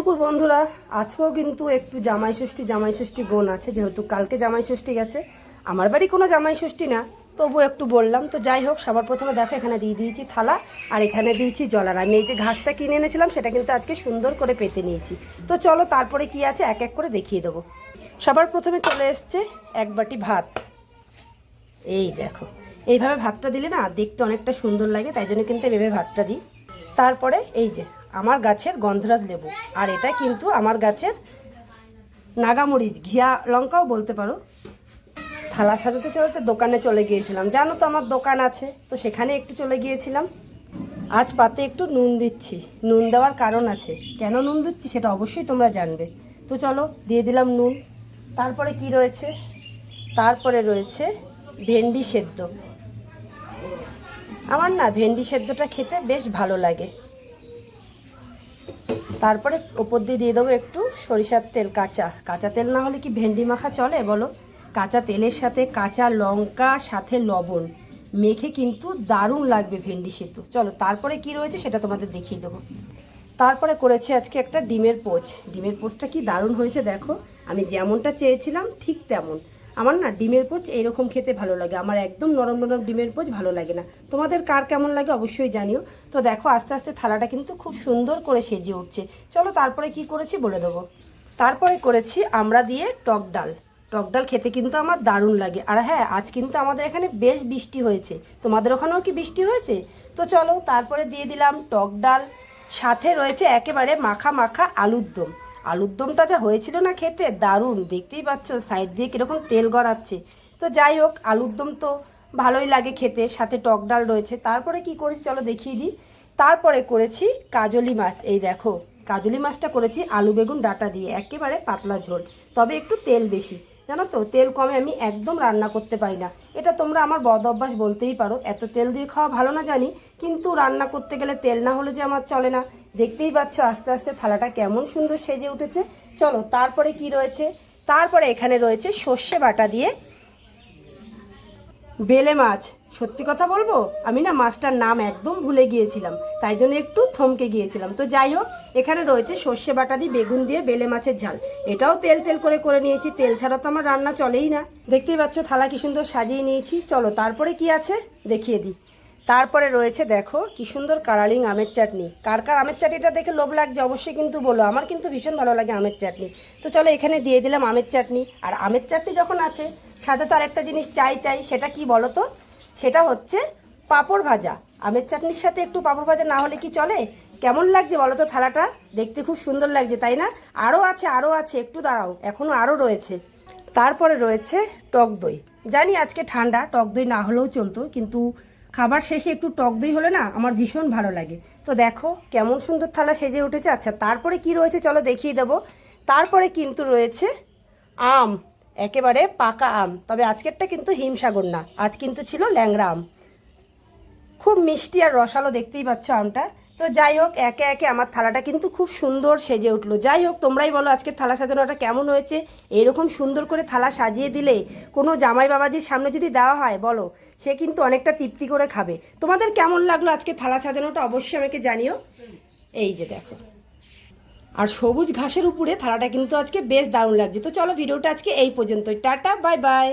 দুপুর বন্ধুরা, আজকেও কিন্তু একটু জামাই ষষ্ঠী বোন আছে, যেহেতু কালকে জামাই ষষ্ঠী গেছে। আমার বাড়ি কোনো জামাই ষষ্ঠী না, তবু একটু বললাম। তো যাই হোক, সবার প্রথমে দেখো এখানে দিয়ে দিয়েছি থালা, আর এখানে দিয়েছি জল। আর আমি এই যে ঘাসটা কিনে এনেছিলাম সেটা কিন্তু আজকে সুন্দর করে পেতে নিয়েছি। তো চলো তারপরে কি আছে এক এক করে দেখিয়ে দেবো। সবার প্রথমে চলে এসছে এক বাটি ভাত। এই দেখো, এইভাবে ভাতটা দিলে না দেখতে অনেকটা সুন্দর লাগে, তাই জন্য কিন্তু এইভাবে ভাতটা দিই। তারপরে এই যে আমার গাছের গন্ধরাজ লেবু, আর এটা কিন্তু আমার গাছের নাগামরিচ, ঘিয়া লঙ্কাও বলতে পারো। থালা সাজাতে সাজাতে দোকানে চলে গিয়েছিলাম, জানো তো আমার দোকান আছে, তো সেখানে একটু চলে গিয়েছিলাম। আজ পাতে একটু নুন দিচ্ছি, নুন দেওয়ার কারণ আছে, কেন নুন দিচ্ছি সেটা অবশ্যই তোমরা জানবে। তো চলো দিয়ে দিলাম নুন। তারপরে কি রয়েছে, তারপরে রয়েছে ভেন্ডি সেদ্ধ। আমার না ভেন্ডি সেদ্ধটা খেতে বেশ ভালো লাগে। তারপরে ওপর দিয়ে দিয়ে দেবো একটু সরিষার তেল, কাঁচা কাঁচা তেল না হলে কি ভেন্ডি মাখা চলে বলো? কাঁচা তেলের সাথে কাঁচা লঙ্কা সাথে লবণ মেখে কিন্তু দারুণ লাগবে ভেন্ডি সেদ্ধ। চলো তারপরে কি রয়েছে সেটা তোমাদের দেখিয়ে দেবো। তারপরে করেছি আজকে একটা ডিমের পোচ। ডিমের পোচটা কি দারুণ হয়েছে দেখো, আমি যেমনটা চেয়েছিলাম ঠিক তেমন। আমার না ডিমের পোচ এইরকম খেতে ভালো লাগে, আমার একদম নরম নরম ডিমের পোচ ভালো লাগে না। তোমাদের কার কেমন লাগে অবশ্যই জানিও। তো দেখো আস্তে আস্তে থালাটা কিন্তু খুব সুন্দর করে সেজে উঠছে। চলো তারপরে কি করেছি বলে দেবো। তারপরে করেছি আমরা দিয়ে টক ডাল। টক ডাল খেতে কিন্তু আমার দারুণ লাগে। আর হ্যাঁ, আজ কিন্তু আমাদের এখানে বেশ বৃষ্টি হয়েছে, তোমাদের ওখানেও কি বৃষ্টি হয়েছে? তো চলো তারপরে দিয়ে দিলাম টক ডাল, সাথে রয়েছে একেবারে মাখা মাখা আলুর দম। আলুর দমটা যা হয়েছিল না খেতে দারুণ, দেখতেই পাচ্ছ সাইড দিয়ে কীরকম তেল গড়াচ্ছে। তো যাই হোক, আলুর দম তো ভালোই লাগে খেতে, সাথে টক ডাল রয়েছে। তারপরে কি করেছি চলো দেখিয়ে দিই। তারপরে করেছি কাজলি মাছ। এই দেখো, কাজলি মাছটা করেছি আলু বেগুন ডাঁটা দিয়ে, একেবারে পাতলা ঝোল, তবে একটু তেল বেশি। জানো তো, তেল কমে আমি একদম রান্না করতে পারি না, এটা তোমরা আমার বদ অভ্যাস বলতেই পারো। এত তেল দিয়ে খাওয়া ভালো না জানি, কিন্তু রান্না করতে গেলে তেল না হলে যে আমার চলে না। দেখতেই পাচ্ছ আস্তে আস্তে থালাটা কেমন সুন্দর সেজে উঠেছে। চলো তারপরে কি রয়েছে, তারপরে এখানে রয়েছে সর্ষে বাটা দিয়ে বেলে মাছ। সত্যি কথা বলবো, আমি না মাছটার নাম একদম ভুলে গিয়েছিলাম, তাই জন্য একটু থমকে গিয়েছিলাম। তো যাই হোক, এখানে রয়েছে সর্ষে বাটা দিয়ে বেগুন দিয়ে বেলে মাছের ঝাল। এটাও তেল তেল করে নিয়েছি, তেল ছাড়া তো আমার রান্না চলেই না। দেখতেই পাচ্ছ থালা কি সুন্দর সাজিয়ে নিয়েছি। চলো তারপরে কি আছে দেখিয়ে দিই। তারপরে রয়েছে দেখো কি সুন্দর কালারিং আমের চাটনি। কার কার আমের চাটনিটা দেখে লোভ লাগছে অবশ্যই কিন্তু বলো, আমার কিন্তু ভীষণ ভালো লাগে আমের চাটনি। তো চলো এখানে দিয়ে দিলাম আমের চাটনি। আর আমের চাটনি যখন আছে, সাথে তো আরেকটা জিনিস চাই, সেটা কি বলো তো? সেটা হচ্ছে পাঁপড় ভাজা। আমের চাটনির সাথে একটু পাঁপড় ভাজা না হলে কি চলে? কেমন লাগছে বলো তো থালাটা? দেখতে খুব সুন্দর লাগছে তাই না? আরও আছে, একটু দাঁড়াও, এখনও আরও রয়েছে। তারপরে রয়েছে টক দই। জানি আজকে ঠান্ডা, টক দই না হলেও চলতো, কিন্তু খাবার শেষে একটু টক দই হলে না আমার ভীষণ ভালো লাগে। তো দেখো কেমন সুন্দর থালা সেজে উঠেছে। আচ্ছা তারপরে কি রয়েছে চলো দেখিয়ে দেবো। তারপরে কিন্তু রয়েছে আম, একেবারে পাকা আম, তবে আজকেরটা কিন্তু হিমসাগর না, আজ কিন্তু ছিল ল্যাংড়া আম। খুব মিষ্টি আর রসালো, দেখতেই পাচ্ছ আমটা। তো যাই হোক, একে একে আমার থালাটা কিন্তু খুব সুন্দর সেজে উঠলো। যাই হোক, তোমরাই বলো আজকে থালা সাজানোটা কেমন হয়েছে। এরকম সুন্দর করে থালা সাজিয়ে দিলে কোনো জামাই বাবাজির সামনে যদি দেওয়া হয় বলো, সে কিন্তু অনেকটা তৃপ্তি করে খাবে। তোমাদের কেমন লাগলো আজকে থালা সাজানোটা অবশ্যই আমাকে জানিও। এই যে দেখো, আর সবুজ ঘাসের উপরে থালাটা কিন্তু আজকে বেশ দারুণ লাগছে। তো চলো ভিডিওটা আজকে এই পর্যন্তই, টাটা বাই বাই।